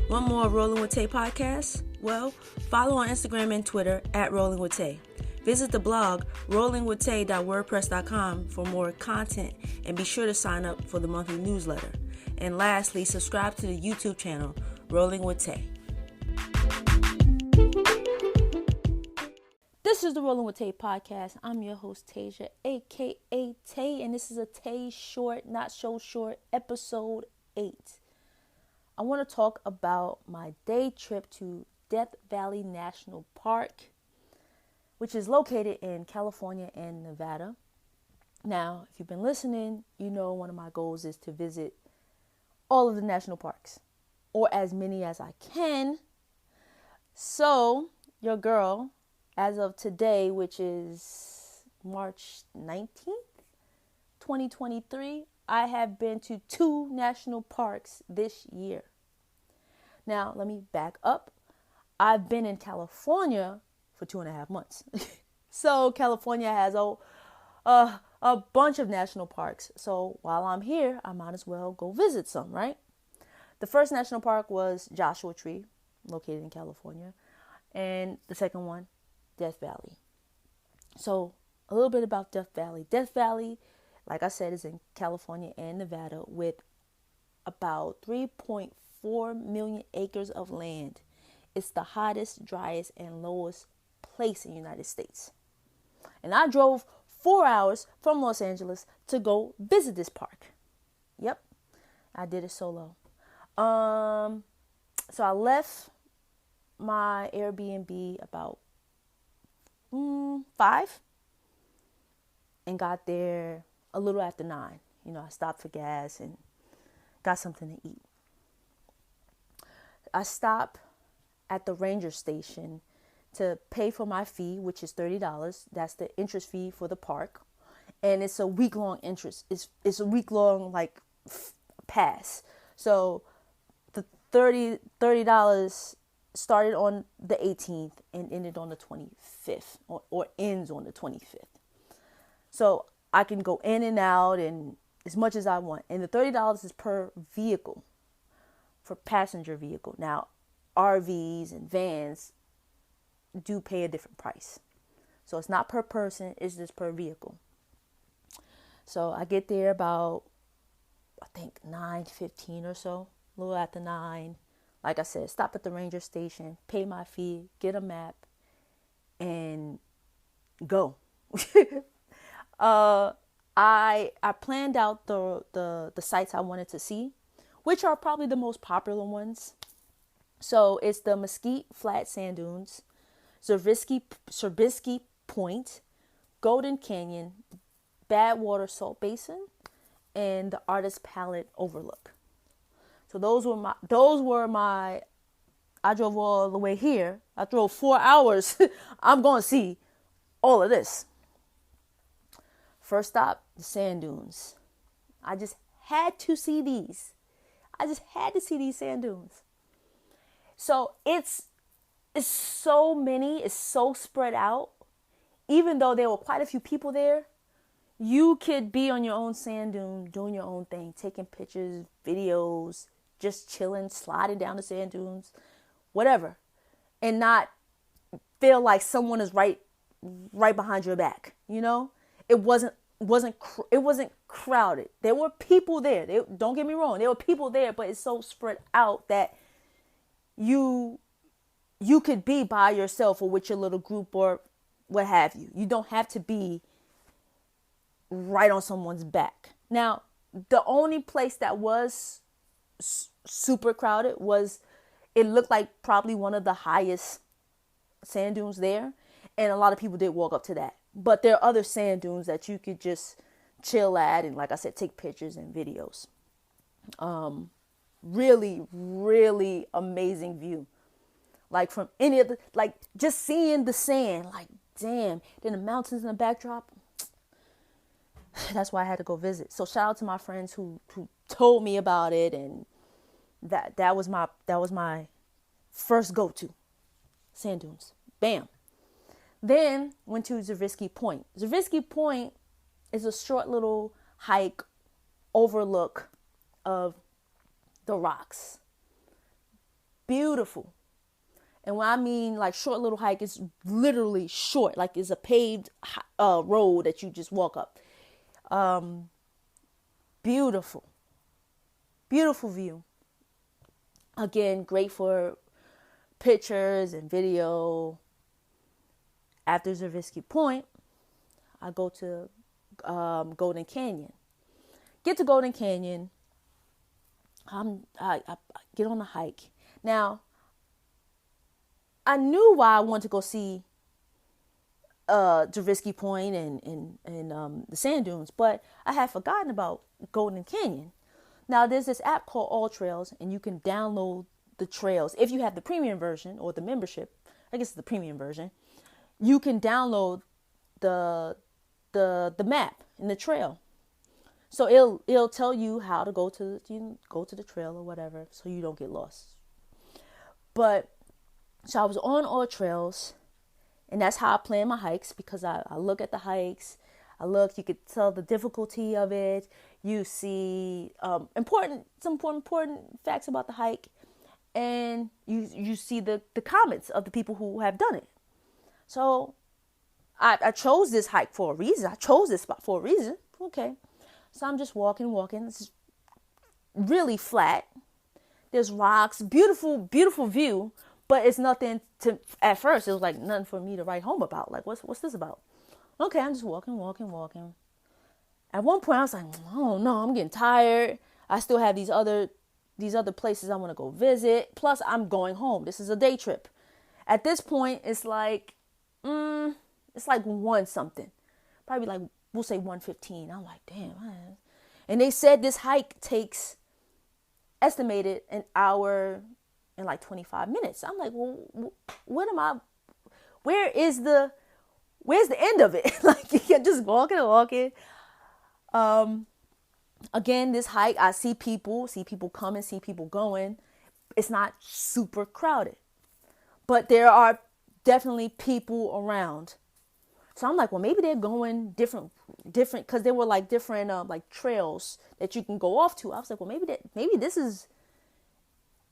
Want more Rolling with Tay podcasts? Well, follow on Instagram and Twitter at Rolling with Tay. Visit the blog rollingwithtay.wordpress.com for more content and be sure to sign up for the monthly newsletter. And lastly, subscribe to the YouTube channel Rolling with Tay. This is the Rolling with Tay podcast. I'm your host, Tasia, aka Tay, and this is a Tay short, not so short, episode 8. I want to talk about my day trip to Death Valley National Park, which is located in California and Nevada. Now, if you've been listening, you know one of my goals is to visit all of the national parks, or as many as I can. So, your girl, as of today, which is March 19th, 2023, I have been to 2 national parks this year. Now, let me back up. I've been in California for 2.5 months. So California has a bunch of national parks. So while I'm here, I might as well go visit some, right? The first national park was Joshua Tree, located in California. And the second one, Death Valley. So a little bit about Death Valley. Death Valley, like I said, is in California and Nevada with about 3.4 million acres of land. It's the hottest, driest, and lowest place in the United States. And I drove 4 hours from Los Angeles to go visit this park. Yep, I did it solo. So I left my Airbnb about 5 and got there a little after 9. You know, I stopped for gas and got something to eat. I stopped at the ranger station to pay for my fee, which is $30. That's the interest fee for the park. And it's a week-long interest. It's a week-long, pass. So the $30 started on the 18th and ended on the 25th, or ends on the 25th. So I can go in and out and as much as I want. And the $30 is per vehicle, for passenger vehicle. Now, RVs and vans do pay a different price. So it's not per person, it's just per vehicle. So I get there about, I think 9:15 or so, a little after 9. Like I said, stop at the ranger station, pay my fee, get a map, and go. I planned out the sites I wanted to see, which are probably the most popular ones. So it's the Mesquite Flat Sand Dunes, Serbisky Point, Golden Canyon, Badwater Salt Basin, and the Artist Palette Overlook. So those were my, I drove all the way here. I drove 4 hours. I'm going to see all of this. First stop, the sand dunes. I just had to see these. I just had to see these sand dunes. So it's so many, it's so spread out. Even though there were quite a few people there, you could be on your own sand dune, doing your own thing, taking pictures, videos, just chilling, sliding down the sand dunes, whatever, and not feel like someone is right behind your back. You know, it wasn't crowded. There were people there. Don't get me wrong, there were people there, but it's so spread out that you could be by yourself or with your little group or what have you. You don't have to be right on someone's back. Now, the only place that was super crowded it looked like probably one of the highest sand dunes there. And a lot of people did walk up to that. But there are other sand dunes that you could just chill at and, like I said, take pictures and videos. Really, really amazing view. Like from any of the, just seeing the sand, damn. Then the mountains in the backdrop. That's why I had to go visit. So shout out to my friends who told me about it, and that was my first go-to. Sand dunes. Bam. Then went to Serbisky Point. Serbisky Point is a short little hike overlook of the rocks. beautiful. And when I mean like short little hike, it's literally short, like it's a paved road that you just walk up. Beautiful, beautiful view. Again, great for pictures and video. After Zervisky Point, I go to Golden Canyon. Get to Golden Canyon. I get on the hike. Now, I knew why I wanted to go see Zervisky Point and the sand dunes, but I had forgotten about Golden Canyon. Now, there's this app called All Trails, and you can download the trails. If you have the premium version or the membership, I guess it's the premium version, you can download the map and the trail. So it'll tell you how to go to the trail or whatever, so you don't get lost. But so I was on All Trails, and that's how I plan my hikes, because I look at the hikes. You could tell the difficulty of it. You see some important facts about the hike, and you see the comments of the people who have done it. So I chose this hike for a reason. I chose this spot for a reason. Okay. So I'm just walking. It's really flat. There's rocks, beautiful, beautiful view, but it's nothing to, at first, it was like nothing for me to write home about. Like, what's this about? Okay, I'm just walking. At one point I was like, oh no, I'm getting tired. I still have these other places I want to go visit. Plus I'm going home. This is a day trip. At this point, it's like one something. Probably like, we'll say 1:15. I'm like, damn. And they said this hike takes estimated an hour and like 25 minutes. I'm like, well, where's the end of it? Like, you're just walking. Again, this hike, I see people coming, see people going. It's not super crowded, but there are definitely people around. So I'm like, well, maybe they're going different, because there were like different like trails that you can go off to. I was like, well, maybe this is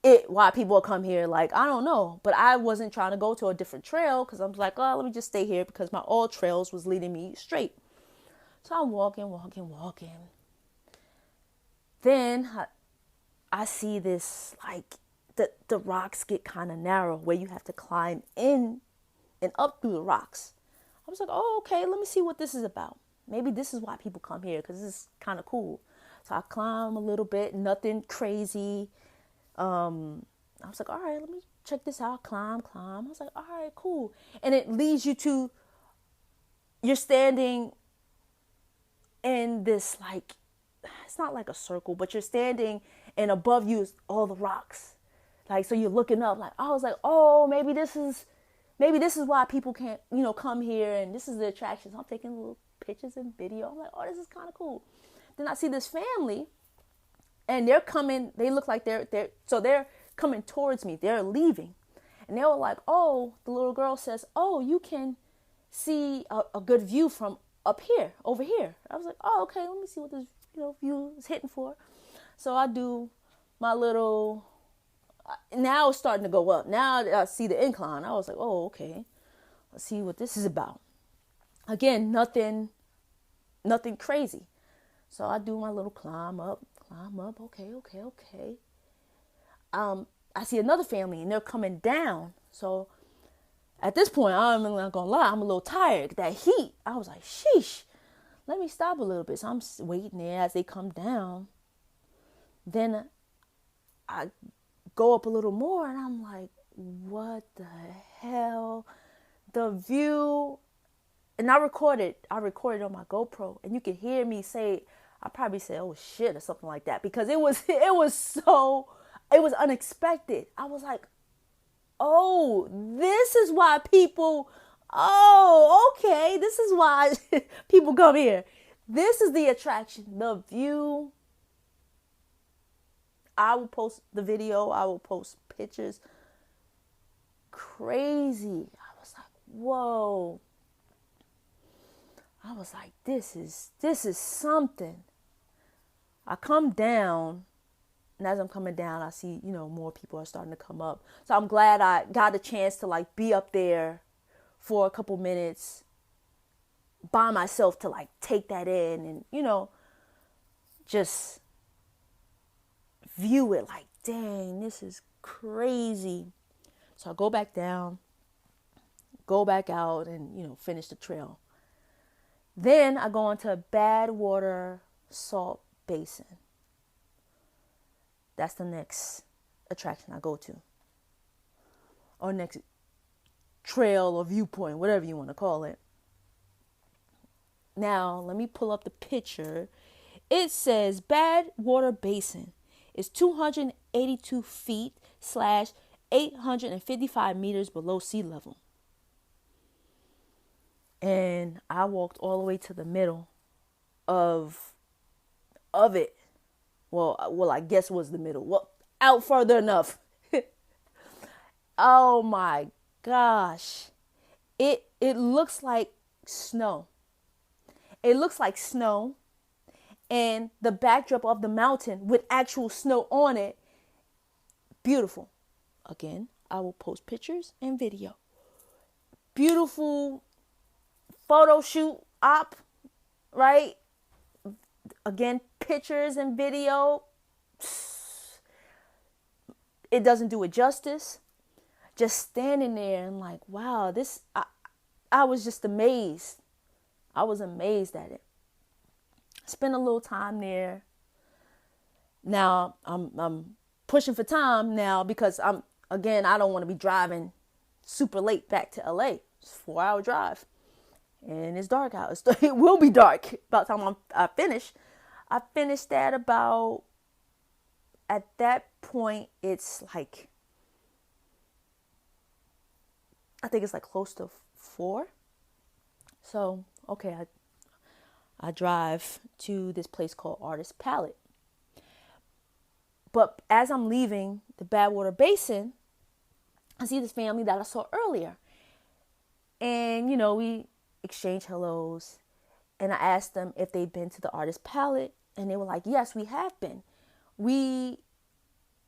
it, why people come here. Like, I don't know, but I wasn't trying to go to a different trail, because I'm like, oh, let me just stay here, because my All Trails was leading me straight. So I'm walking. Then I see this, like, the rocks get kind of narrow where you have to climb in and up through the rocks. I was like, oh, okay, let me see what this is about. Maybe this is why people come here, because this is kind of cool. So I climb a little bit, nothing crazy. I was like, all right, let me check this out. Climb. I was like, all right, cool. And it leads you to, you're standing in this, like, it's not like a circle, but you're standing, and above you is all the rocks. Like, so you're looking up, like, I was like, oh, maybe this is why people can't, come here, and this is the attraction. So I'm taking little pictures and video. I'm like, oh, this is kind of cool. Then I see this family, and they're coming. They look like they're coming towards me. They're leaving, and they were like, oh, the little girl says, oh, you can see a good view from up here, over here. I was like, oh, okay, let me see what this view is hitting for. So I do my little. Now it's starting to go up. Now I see the incline. I was like, oh, okay. Let's see what this is about. Again, nothing crazy. So I do my little climb up. Okay. I see another family, and they're coming down. So at this point, I'm not going to lie, I'm a little tired. That heat, I was like, sheesh, let me stop a little bit. So I'm waiting there as they come down. Then I go up a little more, and I'm like, what the hell? The view. And I recorded on my GoPro, and you can hear me say, I probably said, oh shit, or something like that, because it was unexpected. I was like, oh, this is why people, oh, okay, this is why people come here. This is the attraction, the view. I will post the video. I will post pictures. Crazy. I was like, whoa. I was like, this is something. I come down, And as I'm coming down, I see, more people are starting to come up. So I'm glad I got a chance to like be up there for a couple minutes by myself to like take that in and, just view it like, dang, this is crazy. So I go back down, go back out and, finish the trail. Then I go into a Badwater Salt Basin. That's the next attraction I go to. Or next trail or viewpoint, whatever you want to call it. Now, let me pull up the picture. It says Badwater Basin is 282 feet / 855 meters below sea level. And I walked all the way to the middle of it. Well, I guess was the middle. Well, out further enough. Oh my gosh. It looks like snow. It looks like snow. And the backdrop of the mountain with actual snow on it. Beautiful. Again, I will post pictures and video. Beautiful photo shoot op, right? Again, pictures and video. It doesn't do it justice. Just standing there and like, wow, I was just amazed. I was amazed at it. Spent a little time there. Now I'm pushing for time now because I don't want to be driving super late back to LA. It's a 4-hour drive. And it's dark out. It will be dark by the time I finish. I finished at that point, it's like, I think it's like close to 4. So, okay, I drive to this place called Artist Palette. But as I'm leaving the Badwater Basin, I see this family that I saw earlier. And, we exchange hellos. And I asked them if they'd been to the Artist Palette. And they were like, yes, we have been. We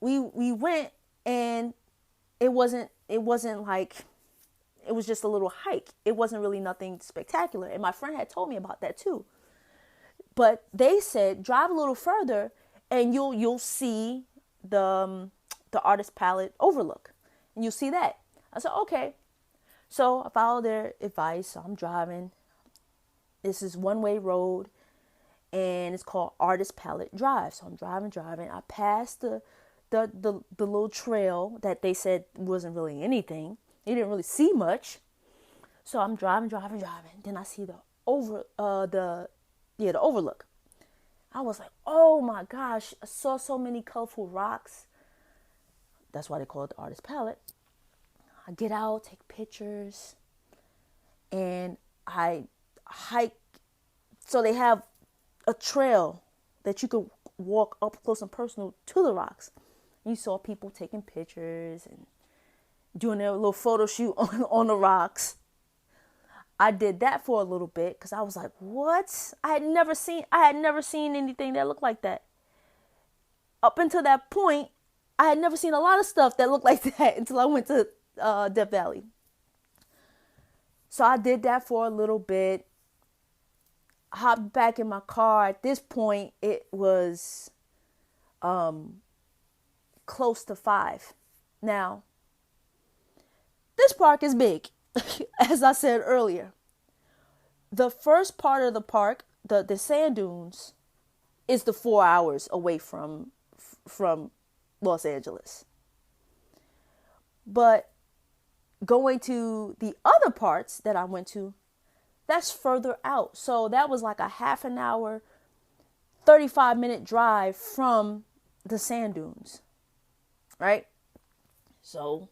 went and it wasn't like, it was just a little hike. It wasn't really nothing spectacular. And my friend had told me about that too. But they said, drive a little further and you'll see the Artist Palette overlook. And you'll see that. I said, okay. So I followed their advice. So I'm driving. This is one-way road. And it's called Artist Palette Drive. So I'm driving. I passed the little trail that they said wasn't really anything. They didn't really see much. So I'm driving. Then I see the overlook. I was like, oh my gosh, I saw so many colorful rocks. That's why they call it the Artist Palette. I get out, take pictures, and I hike. So they have a trail that you could walk up close and personal to the rocks. You saw people taking pictures and doing their little photo shoot on the rocks. I did that for a little bit because I was like, what? I had never seen anything that looked like that. Up until that point, I had never seen a lot of stuff that looked like that until I went to Death Valley. So I did that for a little bit. Hopped back in my car. At this point, it was close to 5. Now, this park is big. As I said earlier, the first part of the park, the sand dunes, is the 4 hours away from Los Angeles. But going to the other parts that I went to, that's further out. So that was like a half an hour, 35-minute drive from the sand dunes, right? So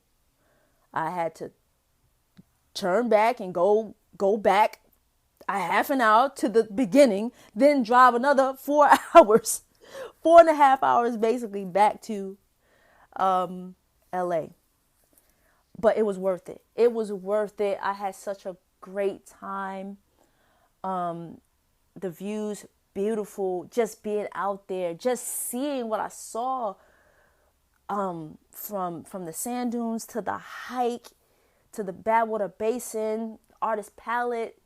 I had to turn back and go back a half an hour to the beginning, then drive another 4 hours, 4.5 hours basically back to LA. But it was worth it. It was worth it. I had such a great time. The views beautiful just being out there, just seeing what I saw, from the sand dunes to the hike to the Badwater Basin, Artist Palette.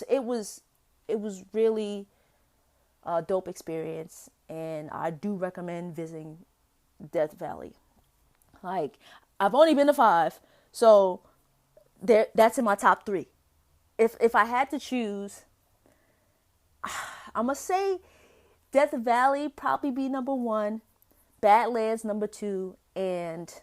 It was really a dope experience, and I do recommend visiting Death Valley. Like, I've only been to 5, so that's in my top 3. If I had to choose, I'm gonna say Death Valley probably be number 1, Badlands number 2, and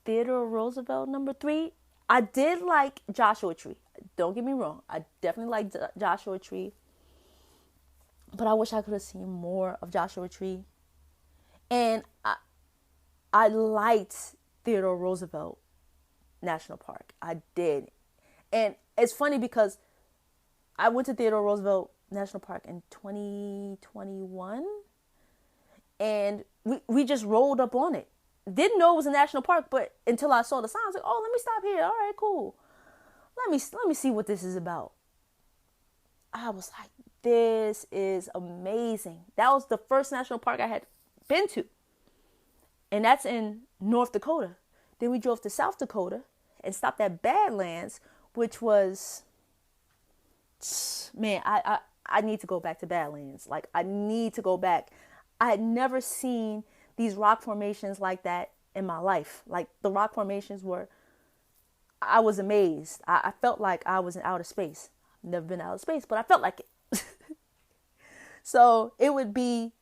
Theodore Roosevelt number 3. I did like Joshua Tree. Don't get me wrong. I definitely liked Joshua Tree. But I wish I could have seen more of Joshua Tree. And I liked Theodore Roosevelt National Park. I did. And it's funny because I went to Theodore Roosevelt National Park in 2021. And we just rolled up on it. Didn't know it was a national park, but until I saw the sign, I was like, oh, let me stop here. All right, cool. Let me see what this is about. I was like, this is amazing. That was the first national park I had been to. And that's in North Dakota. Then we drove to South Dakota and stopped at Badlands, which was, man, I need to go back to Badlands. Like, I need to go back. I had never seen these rock formations like that in my life. Like, the rock formations I was amazed. I felt like I was in outer space. Never been out of space, but I felt like it. So it would be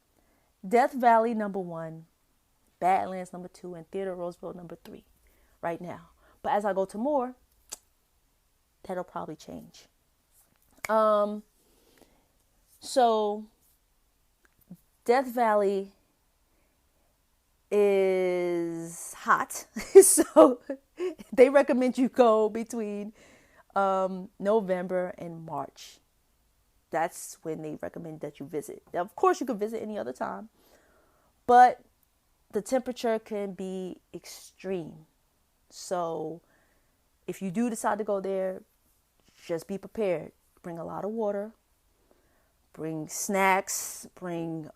Death Valley number 1, Badlands number 2, and Theodore Roosevelt number 3 right now. But as I go to more, that'll probably change. So Death Valley is hot. So they recommend you go between November and March. That's when they recommend that you visit. Now, of course, you could visit any other time, but the temperature can be extreme. So if you do decide to go there, just be prepared. Bring a lot of water, bring snacks, bring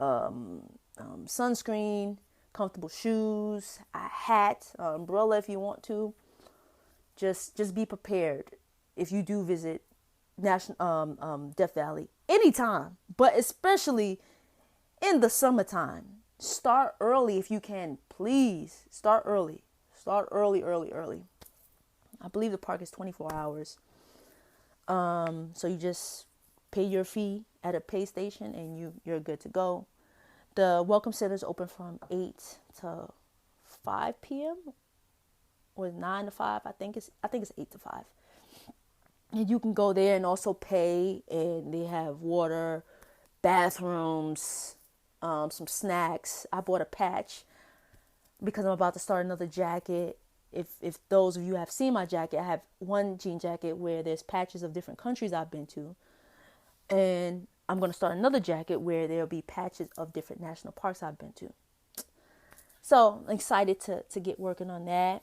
sunscreen, comfortable shoes, a hat, umbrella if you want to. Just be prepared if you do visit Death Valley anytime, but especially in the summertime. Start early if you can. Please start early. Start early. I believe the park is 24 hours. So you just pay your fee at a pay station and you're good to go. The Welcome Center is open from 8 to 5 p.m. or 9 to 5. I think it's 8 to 5. And you can go there and also pay, and they have water, bathrooms, some snacks. I bought a patch because I'm about to start another jacket. If those of you have seen my jacket, I have one jean jacket where there's patches of different countries I've been to. And I'm going to start another jacket where there'll be patches of different national parks I've been to. So I'm excited to get working on that.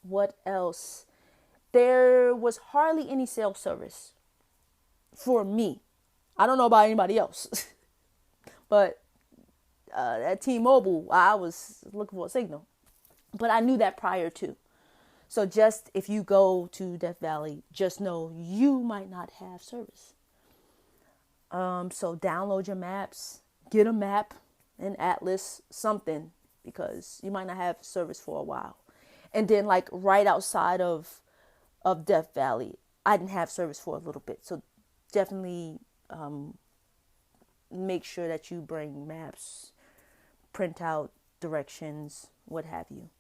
What else? There was hardly any cell service for me. I don't know about anybody else. But at T-Mobile, I was looking for a signal. But I knew that prior to. So just if you go to Death Valley, just know you might not have service. So download your maps, get a map, an atlas, something, because you might not have service for a while. And then like right outside of Death Valley, I didn't have service for a little bit. So definitely make sure that you bring maps, print out directions, what have you.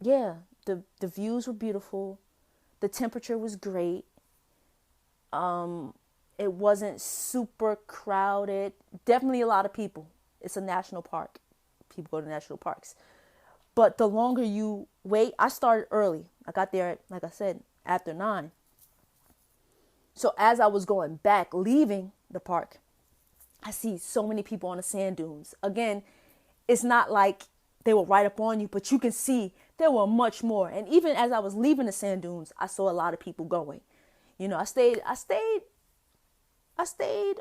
Yeah, the views were beautiful. The temperature was great. It wasn't super crowded. Definitely a lot of people. It's a national park. People go to national parks. But the longer you wait, I started early. I got there, like I said, after 9. So as I was going back, leaving the park, I see so many people on the sand dunes. Again, it's not like they were right up on you, but you can see there were much more. And even as I was leaving the sand dunes, I saw a lot of people going. I stayed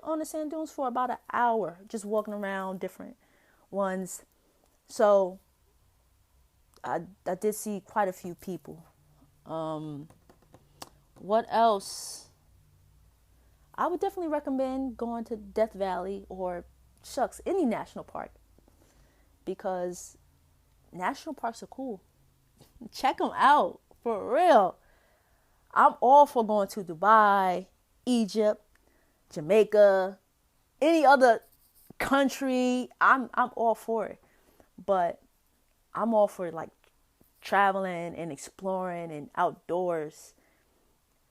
on the sand dunes for about an hour, just walking around different ones. So I did see quite a few people. What else? I would definitely recommend going to Death Valley or any national park, because national parks are cool. Check them out, for real. I'm all for going to Dubai, Egypt, Jamaica, any other country. I'm all for it. But I'm all for like traveling and exploring and outdoors.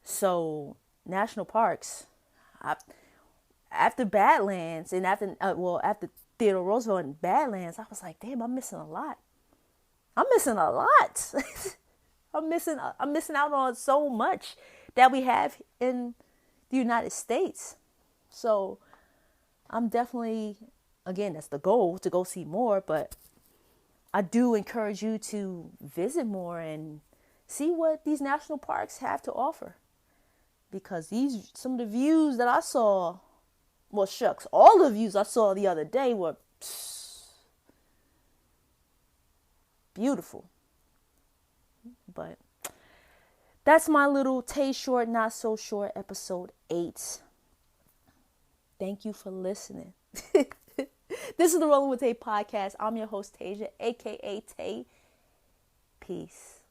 So national parks, after Badlands and after Theodore Roosevelt and Badlands, I was like, damn, I'm missing a lot. I'm missing I'm missing out on so much that we have in the United States. So I'm definitely, again, that's the goal, to go see more, but I do encourage you to visit more and see what these national parks have to offer. Because some of the views that I saw, well, shucks, all the views I saw the other day were beautiful. But that's my little Tay Short, Not So Short, episode 8. Thank you for listening. This is the Rolling with Tay podcast. I'm your host, Tasia, a.k.a. Tay. Peace.